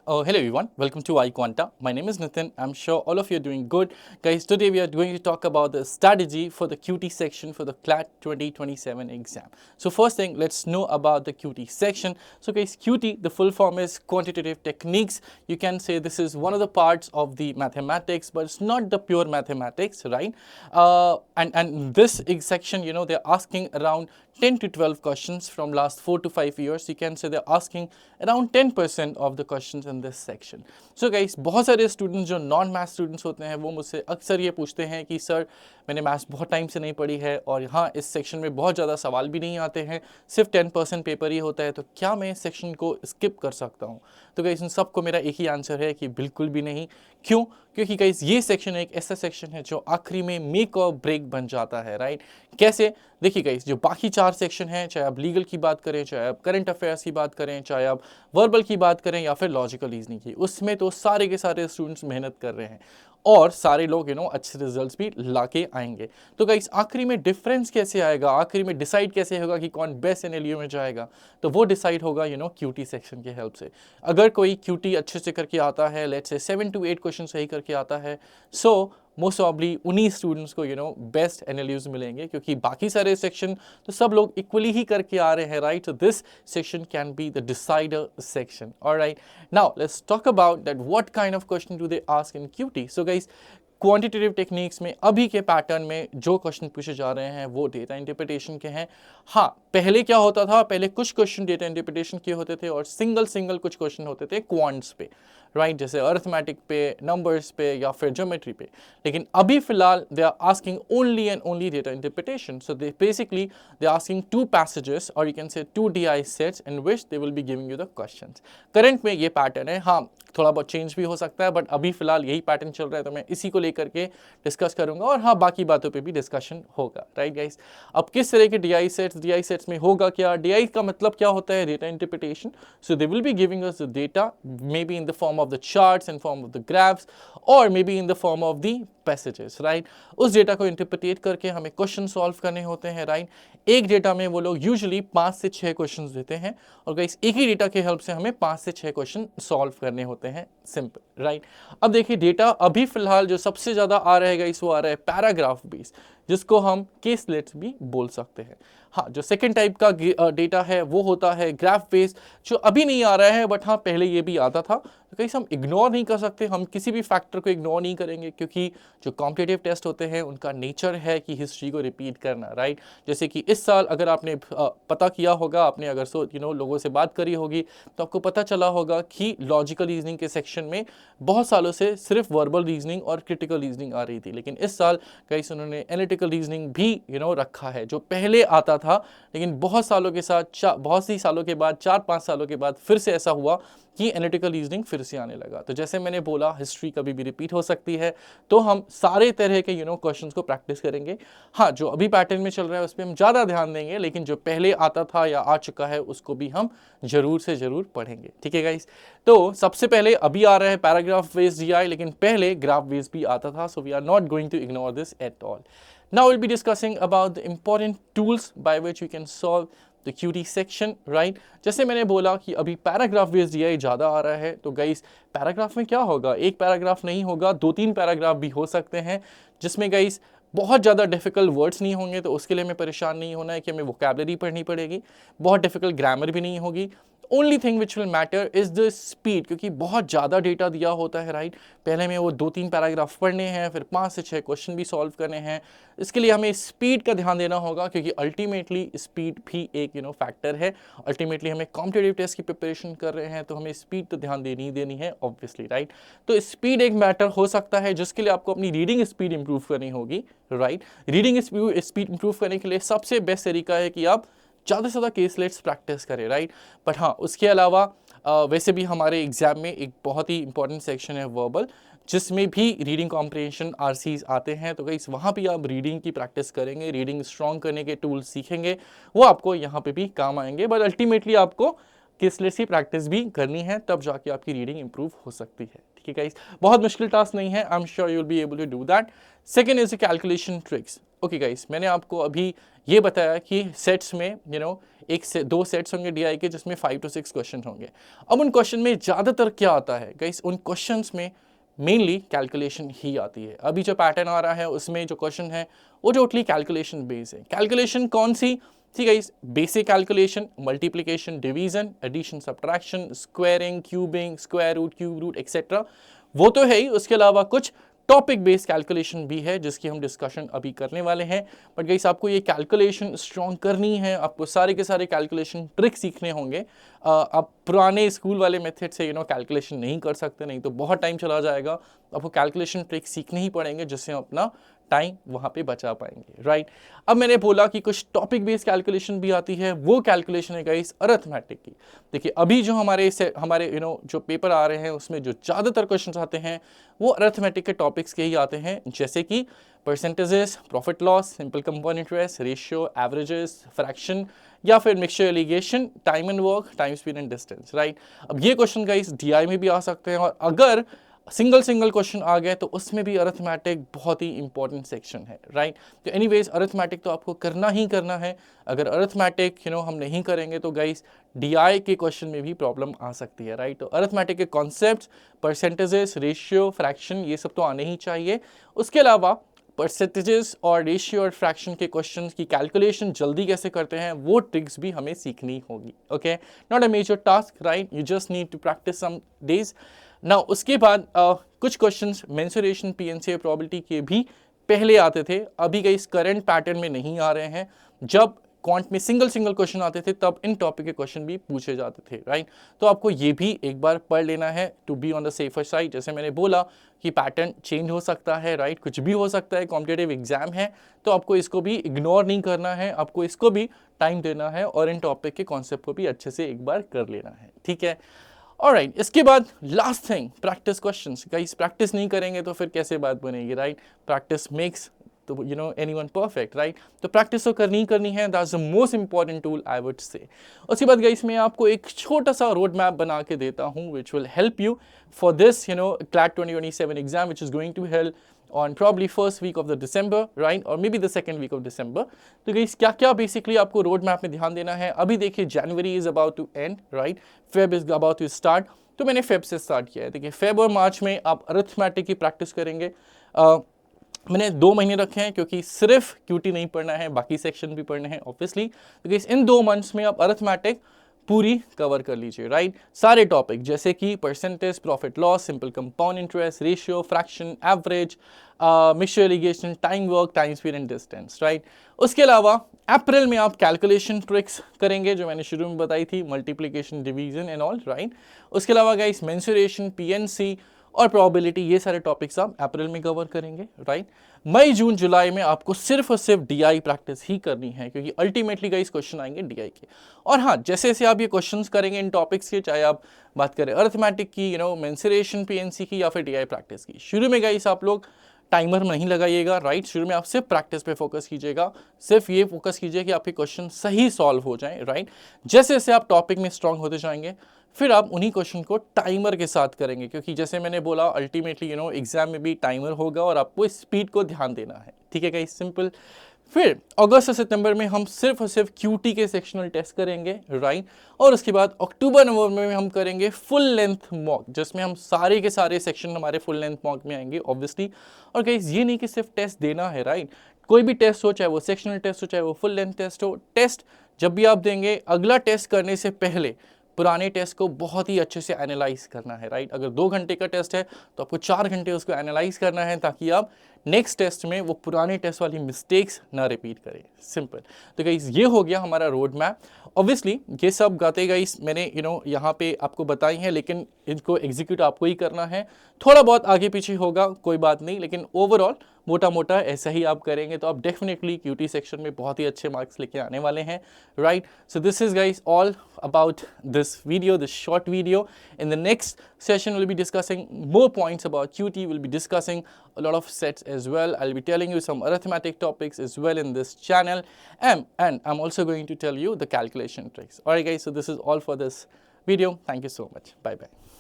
Hello everyone, welcome to iQuanta. My name is Nitin. I'm sure all of you are doing good. Guys, today we are going to talk about the strategy for the QT section for the CLAT 2027 exam. So first thing, let's know about the QT section. So guys, QT, the full form is quantitative techniques. You can say this is one of the parts of the mathematics, but it's not the pure mathematics, right? And this section, they're asking around 10 to 12 questions from last 4 to 5 years. You can say they're asking around 10% of the questions in this section. So guys, बहुत सारे students जो non math students होते हैं वो मुझसे अक्सर ये पूछते हैं कि सर मैंने मैथ्स बहुत टाइम से नहीं पढ़ी है और हाँ इस सेक्शन में बहुत ज़्यादा सवाल भी नहीं आते हैं, सिर्फ 10% पेपर ही होता है, तो क्या मैं इस सेक्शन को स्किप कर सकता हूँ? तो गाइस इन सबको मेरा एक ही आंसर है कि बिल्कुल भी नहीं। क्यों? क्योंकि गाइस ये सेक्शन एक ऐसा सेक्शन है जो आखिरी में मेक और ब्रेक बन जाता है, राइट? कैसे? देखिए गाइस, जो बाकी 4 सेक्शन हैं, चाहे आप लीगल की बात करें, चाहे आप करंट अफेयर्स की बात करें, चाहे आप वर्बल की बात करें या फिर लॉजिकल रीजनिंग की, उसमें तो सारे के सारे स्टूडेंट्स मेहनत कर रहे हैं और सारे लोग अच्छे रिजल्ट्स भी लाके आएंगे। तो गाइस आखिरी में डिफरेंस कैसे आएगा, आखिरी में डिसाइड कैसे होगा कि कौन बेस्ट एनएलयू में जाएगा? तो वो डिसाइड होगा क्यूटी सेक्शन के हेल्प से। अगर कोई क्यूटी अच्छे से करके आता है, लेट्स से 7 to 8 क्वेश्चन सही करके आता है, सो मोस्ट ऑब्ली उन्हीं स्टूडेंट्स को बेस्ट एनएलयूज मिलेंगे, क्योंकि बाकी सारे सेक्शन तो सब लोग इक्वली ही करके आ रहे हैं, right? So this section can be the decider section. Alright, now let's talk about that what kind of question do they ask in QT. So guys, quantitative techniques में अभी के पैटर्न में जो क्वेश्चन पूछे जा रहे हैं वो डेटा इंटरप्रिटेशन के हैं। हाँ, पहले क्या होता था, पहले कुछ क्वेश्चन डेटा इंटरप्रिटेशन के होते थे और सिंगल कुछ क्वेश्चन होते थे क्वांट्स पे, राइट? जैसे अर्थमेटिक पे, नंबर्स पे या फिर ज्योमेट्री पे। लेकिन अभी फिलहाल they are asking only and only data interpretation. So they basically they are asking 2 passages और you can say 2 DI sets in which they will be giving you the questions. Current में ये pattern है, हाँ थोड़ा बहुत change भी हो सकता है, बट अभी फिलहाल यही पैटर्न चल रहा है, तो मैं इसी को लेकर के डिस्कस करूंगा और हाँ बाकी बातों पे भी डिस्कशन होगा, राइट गाइस? अब किस तरह के DI सेट्स में होगा क्या? DI का मतलब क्या होता है? Data interpretation. So they will be giving us the data, may be in the form of the charts, in form of the graphs और may be in the form of the passages, right? उस data को interpret करके हमें question solve करने होते हैं, right? एक data में वो लोग यूजुअली 5 से 6 क्वेश्चन देते हैं और गाइस एक ही डेटा के हेल्प से हमें 5 से 6 क्वेश्चन सॉल्व करने होते हैं, सिंपल, राइट? अब देखिए, डेटा अभी फिलहाल जो सबसे ज्यादा आ रहा है गाइस वो आ रहा है पैराग्राफ बेस, जिसको हम केसलेट्स भी बोल सकते हैं। हाँ, जो सेकंड टाइप का डेटा है वो होता है ग्राफ बेस, जो अभी नहीं आ रहा है बट हाँ पहले ये भी आता था। तो कहीं हम इग्नोर नहीं कर सकते, हम किसी भी फैक्टर को इग्नोर नहीं करेंगे, क्योंकि जो कॉम्पिटिटिव टेस्ट होते हैं उनका नेचर है कि हिस्ट्री को रिपीट करना, राइट? जैसे कि इस साल अगर आपने पता किया होगा, आपने अगर लोगों से बात करी होगी, तो आपको पता चला होगा कि लॉजिकल रीजनिंग के सेक्शन में बहुत सालों से सिर्फ वर्बल रीजनिंग और क्रिटिकल रीजनिंग आ रही थी, लेकिन इस साल कहीं उन्होंने एनालिटिकल रीजनिंग भी रखा है, जो पहले आता था, लेकिन बहुत सालों के साथ बहुत सी सालों के बाद 4-5 सालों के बाद फिर से ऐसा हुआ कि एनालिटिकल रीजनिंग फिर से आने लगा। तो जैसे मैंने बोला, हिस्ट्री कभी भी रिपीट हो सकती है, तो हम सारे तरह के क्वेश्चंस को प्रैक्टिस करेंगे। हाँ, जो अभी पैटर्न में चल रहा है उस पर हम ज़्यादा ध्यान देंगे, लेकिन जो पहले आता था या आ चुका है उसको भी हम जरूर से जरूर पढ़ेंगे, ठीक है गाइस? तो सबसे पहले अभी आ रहा है पैराग्राफ बेस्ड DI, लेकिन पहले ग्राफ बेस्ड भी आता था, so we are not going to ignore this at all. Now we'll be discussing about the important tools by which we can solve the QT section, right? जैसे मैंने बोला कि अभी पैराग्राफ बेस्ड DI ज़्यादा आ रहा है, तो गाइस पैराग्राफ में क्या होगा? एक पैराग्राफ नहीं होगा, 2-3 पैराग्राफ भी हो सकते हैं, जिसमें गाइस बहुत ज़्यादा डिफिकल्ट वर्ड्स नहीं होंगे, तो उसके लिए हमें परेशान नहीं होना है कि हमें वोकैबुलरी पढ़नी पड़ेगी। बहुत डिफिकल्ट ग्रामर भी नहीं होगी। Only thing which will matter is the speed, क्योंकि बहुत ज़्यादा डेटा दिया होता है, राइट? पहले में वो 2-3 पैराग्राफ पढ़ने हैं, फिर 5 से 6 क्वेश्चन भी सॉल्व करने हैं। इसके लिए हमें स्पीड का ध्यान देना होगा, क्योंकि अल्टीमेटली स्पीड भी एक फैक्टर है। अल्टीमेटली हमें कॉम्पिटिटिव टेस्ट की प्रिपरेशन कर रहे हैं, तो हमें स्पीड तो ध्यान देनी ही देनी है, ऑब्वियसली, राइट? तो स्पीड एक मैटर हो सकता है, जिसके लिए आपको अपनी रीडिंग स्पीड इंप्रूव करनी होगी, राइट? रीडिंग स्पीड इंप्रूव करने के लिए सबसे बेस्ट तरीका है कि आप ज़्यादा से ज़्यादा केसलेट्स प्रैक्टिस करें, राइट? बट हाँ, उसके अलावा वैसे भी हमारे एग्जाम में एक बहुत ही इंपॉर्टेंट सेक्शन है वर्बल, जिसमें भी रीडिंग कॉम्प्रिहेंशन RCs आते हैं, तो गाइस वहाँ भी आप रीडिंग की प्रैक्टिस करेंगे, रीडिंग स्ट्रॉन्ग करने के टूल्स सीखेंगे, वो आपको यहाँ पे भी काम आएंगे। बट अल्टीमेटली आपको केसलेट्स की प्रैक्टिस भी करनी है, तब जाके आपकी रीडिंग इंप्रूव हो सकती है, ठीक है? ठीक है गाइस, बहुत मुश्किल टास्क नहीं है, I am sure you will be able to do that. Second is the calculation tricks. Okay guys, मैंने आपको अभी ये बताया कि सेट्स में एक से दो सेट्स होंगे डीआई के, जिसमें 5 to 6 क्वेश्चन होंगे। अब उन क्वेश्चन में ज़्यादातर क्या आता है गाइस, उन क्वेश्चंस में मेनली कैलकुलेशन ही आती है। अभी जो पैटर्न आ रहा है उसमें जो क्वेश्चन है वो टोटली कैलकुलेशन बेस्ड है। कैलकुलेशन कौन सी? ठीक है, basic calculation, multiplication, division, addition, subtraction, squaring, cubing, square root, cube root etcetera, वो तो है ही। उसके अलावा कुछ टॉपिक बेस्ड कैलकुलेशन भी है जिसकी हम डिस्कशन अभी करने वाले हैं। बट गाइस, आपको ये कैलकुलेशन स्ट्रॉन्ग करनी है, आपको सारे के सारे कैलकुलेशन ट्रिक सीखने होंगे। आप पुराने स्कूल वाले मेथड से कैलकुलेशन नहीं कर सकते, नहीं तो बहुत टाइम चला जाएगा। आपको कैलकुलेशन ट्रिक सीखने ही पड़ेंगे जिससे हम अपना टाइम वहाँ पे बचा पाएंगे, राइट। अब मैंने बोला कि कुछ टॉपिक बेस्ड कैलकुलेशन भी आती है, वो कैलकुलेशन है गाइस अरिथमेटिक की। देखिए अभी जो हमारे जो पेपर आ रहे हैं उसमें जो ज़्यादातर क्वेश्चंस आते हैं वो अरिथमेटिक के टॉपिक्स के ही आते हैं, जैसे कि percentages, profit loss, simple compound interest, ratio, averages, fraction, या फिर mixture allegation, time and work, time speed and distance, right. अब ये क्वेश्चन गाइस डीआई में भी आ सकते हैं, और अगर सिंगल क्वेश्चन आ गए तो उसमें भी अरिथमेटिक बहुत ही इंपॉर्टेंट सेक्शन है, राइट। तो एनीवेज अरिथमेटिक तो आपको करना ही करना है। अगर अरिथमेटिक हम नहीं करेंगे तो गाइस डीआई के क्वेश्चन में भी प्रॉब्लम आ सकती है, राइट। तो अरिथमेटिक के कॉन्सेप्ट्स, परसेंटेजेस, रेशियो, फ्रैक्शन, ये सब तो आने ही चाहिए। उसके अलावा परसेंटेजेस और रेशियो और फ्रैक्शन के क्वेश्चंस की कैलकुलेशन जल्दी कैसे करते हैं वो ट्रिक्स भी हमें सीखनी होगी। Okay, not a major task, right, you just need to practice some days. Now उसके बाद कुछ क्वेश्चंस मेंसुरेशन, पीएनसी और प्रोबेबिलिटी के भी पहले आते थे, अभी के इस करंट पैटर्न में नहीं आ रहे हैं। जब क्वांट में सिंगल क्वेश्चन आते थे तब इन टॉपिक के क्वेश्चन भी पूछे जाते थे, राइट। तो आपको ये भी एक बार पढ़ लेना है to be on the safer side. जैसे मैंने बोला कि पैटर्न चेंज हो सकता है, राइट, कुछ भी हो सकता है, कॉम्पिटिटिव एग्जाम है, तो आपको इसको भी इग्नोर नहीं करना है, आपको इसको भी टाइम देना है और इन टॉपिक के कॉन्सेप्ट को भी अच्छे से एक बार कर लेना है, ठीक है। ऑलराइट, इसके बाद last thing, practice questions. Guys practice नहीं करेंगे तो फिर कैसे बात बनेगी, राइट। प्रैक्टिस मेक्स तो एनीवन परफेक्ट, राइट। तो प्रैक्टिस तो करनी ही करनी है, that's the most important tool I would say. उसके बाद गाइस मैं आपको एक छोटा सा रोड मैप बना के देता हूँ which will help you for this CLAT 2027 exam which is going to help on probably first week of the December, right, or maybe the second week of December. तो गाइस क्या क्या basically आपको road map में ध्यान देना है। अभी देखिए January is about to end, right, Feb is about to start, तो मैंने फेब से स्टार्ट किया है। देखिए फेब और मार्च में आप अरिथमेटिक की प्रैक्टिस करेंगे। मैंने 2 महीने रखे हैं क्योंकि सिर्फ क्यूटी नहीं पढ़ना है, बाकी सेक्शन भी पढ़ने हैं ऑब्वियसली। तो गाइस इन 2 मंथ्स में आप अरिथमेटिक पूरी कवर कर लीजिए, राइट। सारे टॉपिक जैसे कि percentage, profit loss, simple compound interest, ratio, fraction, average, mixture allegation, time work, time speed and distance, right. उसके अलावा अप्रैल में आप कैलकुलेशन ट्रिक्स करेंगे जो मैंने शुरू में बताई थी, multiplication, division and all, right. उसके अलावा गाइस मेंसुरेशन, पीएनसी और प्रोबेबिलिटी, ये सारे टॉपिक्स आप अप्रैल में कवर करेंगे, राइट। मई, जून, जुलाई में आपको सिर्फ और सिर्फ डीआई प्रैक्टिस ही करनी है क्योंकि अल्टीमेटली गाइस क्वेश्चन आएंगे डीआई के। और हाँ, जैसे जैसे आप ये क्वेश्चंस करेंगे इन टॉपिक्स के, चाहे आप बात करें अरिथमेटिक की, मेंसुरेशन, पीएनसी की या फिर डीआई प्रैक्टिस की, शुरू में गाइस आप लोग टाइमर नहीं लगाइएगा, राइट। शुरू में आप सिर्फ प्रैक्टिस पे फोकस कीजिएगा, सिर्फ ये फोकस कीजिए कि आपके क्वेश्चन सही सॉल्व हो जाएं, राइट। जैसे जैसे आप टॉपिक में स्ट्रांग होते जाएंगे फिर आप उन्हीं क्वेश्चन को टाइमर के साथ करेंगे क्योंकि जैसे मैंने बोला अल्टीमेटली एग्जाम में भी टाइमर होगा और आपको स्पीड को ध्यान देना है, ठीक है गाइस, सिंपल। फिर अगस्त से सितंबर में हम सिर्फ और सिर्फ क्यूटी के सेक्शनल टेस्ट करेंगे, राइट। और उसके बाद अक्टूबर नवंबर में हम करेंगे फुल लेंथ मॉक जिसमें हम सारे के सारे सेक्शन हमारे फुल लेंथ मॉक में आएंगे ऑब्वियसली। और गाइस ये नहीं कि सिर्फ टेस्ट देना है, राइट। कोई भी टेस्ट हो, चाहे वो सेक्शनल टेस्ट हो, चाहे वो फुल लेंथ टेस्ट हो, टेस्ट जब भी आप देंगे अगला टेस्ट करने से पहले पुराने टेस्ट को बहुत ही अच्छे से एनालाइज करना है, राइट। अगर 2 घंटे का टेस्ट है तो आपको 4 घंटे उसको एनालाइज करना है ताकि आप नेक्स्ट टेस्ट में वो पुराने टेस्ट वाली मिस्टेक्स ना रिपीट करें, सिंपल। तो गाइस ये हो गया हमारा रोड मैप। ऑब्वियसली ये सब गाते गाइस मैंने यहाँ पे आपको बताई हैं, लेकिन इनको एग्जीक्यूट आपको ही करना है। थोड़ा बहुत आगे पीछे होगा कोई बात नहीं, लेकिन ओवरऑल मोटा मोटा ऐसा ही आप करेंगे तो आप डेफिनेटली क्यूटी सेक्शन में बहुत ही अच्छे मार्क्स लेके आने वाले हैं, right. So this is guys all about this video, this short video. In the next session we'll be discussing more points about QT. We'll be discussing a lot of sets as well. I'll be telling you some arithmetic topics as well in this channel, and I'm also going to tell you the calculation tricks. Alright guys, so this is all for this video. Thank you so much. Bye bye.